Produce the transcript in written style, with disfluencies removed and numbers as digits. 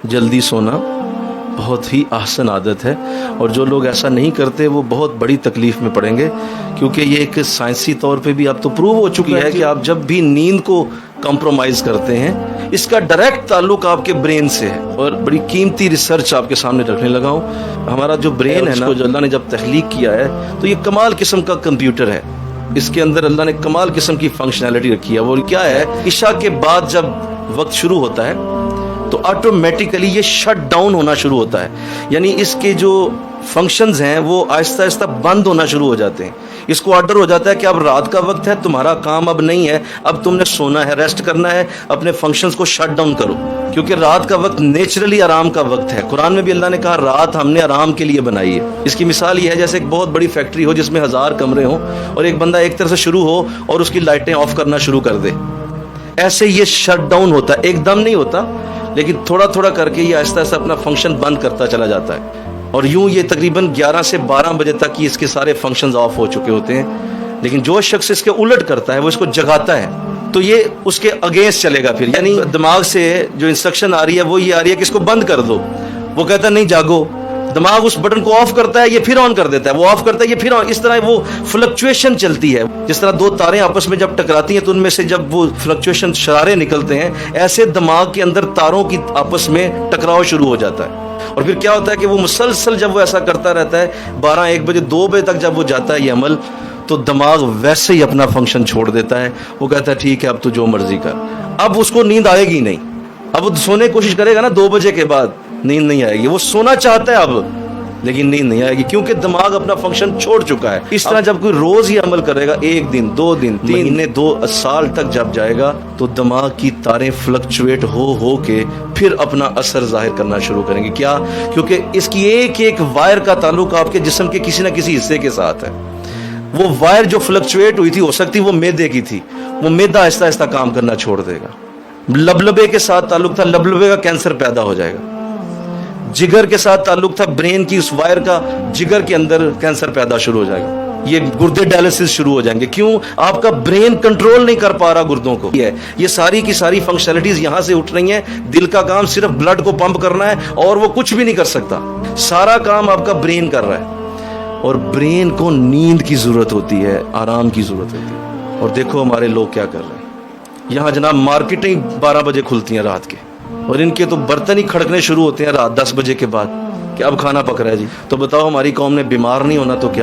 जल्दी सोना बहुत ही आसान आदत है और जो लोग ऐसा नहीं करते वो बहुत बड़ी तकलीफ में पड़ेंगे, क्योंकि ये एक साइंसी तौर पे भी अब तो प्रूव हो चुकी है कि आप जब भी नींद को कॉम्प्रोमाइज़ करते हैं इसका डायरेक्ट ताल्लुक आपके ब्रेन से है। और बड़ी कीमती रिसर्च आपके सामने रखने लगा हूँ। हमारा जो ब्रेन है ना, जो अल्लाह ने जब तख्लीक किया है तो ये कमाल किस्म का कंप्यूटर है। इसके अंदर अल्लाह ने कमाल किस्म की फंक्शनैलिटी रखी है। वो क्या है, इशा के बाद जब वक्त शुरू होता है तो ऑटोमेटिकली ये शट डाउन होना शुरू होता है, यानी इसके जो फंक्शंस हैं वो आहिस्ता आहिस्ता बंद होना शुरू हो जाते हैं। इसको ऑर्डर हो जाता है कि अब रात का वक्त है, तुम्हारा काम अब नहीं है, अब तुमने सोना है, रेस्ट करना है, अपने फंक्शंस को शट डाउन करो, क्योंकि रात का वक्त नेचुरली आराम का वक्त है। कुरान में भी अल्लाह ने कहा रात हमने आराम के लिए बनाई है। इसकी मिसाल ये है जैसे एक बहुत बड़ी फैक्ट्री हो जिसमें 1000 कमरे हों और एक बंदा एक तरफ से शुरू हो और उसकी लाइटें ऑफ करना शुरू कर दे। ऐसे ये शट डाउन होता है, एकदम नहीं होता लेकिन थोड़ा थोड़ा करके ये आहिस्ता आहिस्ता अपना फंक्शन बंद करता चला जाता है। और यूं ये तकरीबन 11 से 12 बजे तक ही इसके सारे फंक्शंस ऑफ हो चुके होते हैं। लेकिन जो शख्स इसके उलट करता है, वो इसको जगाता है, तो ये उसके अगेंस्ट चलेगा फिर। यानी दिमाग से जो इंस्ट्रक्शन आ रही है वो ये आ रही है कि इसको बंद कर दो, वो कहता है नहीं जागो। दिमाग उस बटन को ऑफ करता है, ये फिर ऑन कर देता है, वो ऑफ करता है, ये फिर ऑन। इस तरह वो फ्लक्चुएशन चलती है। जिस तरह दो तारें आपस में जब टकराती हैं तो उनमें से जब वो फ्लक्चुएशन शरारे निकलते हैं, ऐसे दिमाग के अंदर तारों की आपस में टकराव शुरू हो जाता है। और फिर क्या होता है कि वो मुसलसल जब वो ऐसा करता रहता है 12-1 बजे 2 बजे तक जब वो जाता है ये अमल, तो दिमाग वैसे ही अपना फंक्शन छोड़ देता है। वो कहता है ठीक है अब तो जो मर्जी कर। अब उसको नींद आएगी नहीं, अब वो सोने की कोशिश करेगा ना 2 बजे के बाद, नींद नहीं आएगी। वो सोना चाहता है अब, लेकिन नींद नहीं आएगी क्योंकि दिमाग अपना फंक्शन छोड़ चुका है। इस तरह जब कोई रोज ही अमल करेगा, 1 दिन 2 दिन 3 महीने 2 साल तक जब जाएगा, तो दिमाग की तारें फ्लक्चुएट हो के फिर अपना असर जाहिर करना शुरू करेंगे। क्या? क्योंकि इसकी एक एक वायर का ताल्लुक आपके जिस्म के किसी न किसी हिस्से के साथ है। वो वायर जो फ्लक्चुएट हुई थी, हो सकती वो मैदे की थी, वो मैदा आहिस्ता आहिस्ता काम करना छोड़ देगा। लबलबे के साथ ताल्लुक था, लबलबे का कैंसर पैदा हो जाएगा। जिगर के साथ ताल्लुक था, ब्रेन की उस वायर का जिगर के अंदर कैंसर पैदा शुरू हो जाएगा। ये गुर्दे डायलिसिस शुरू हो जाएंगे। क्यों? आपका ब्रेन कंट्रोल नहीं कर पा रहा गुर्दों को। ये सारी की सारी फंक्शनलिटीज यहां से उठ रही हैं। दिल का काम सिर्फ ब्लड को पंप करना है और वो कुछ भी नहीं कर सकता। सारा काम आपका ब्रेन कर रहा है और ब्रेन को नींद की जरूरत होती है, आराम की जरूरत होती है। और देखो हमारे लोग क्या कर रहे हैं। यहाँ जनाब मार्केटें 12 बजे खुलती हैं रात के, और इनके तो बर्तन ही खड़कने शुरू होते हैं रात 10 बजे के बाद कि अब खाना पक रहा है जी। तो बताओ हमारी कौम ने बीमार नहीं होना तो क्या।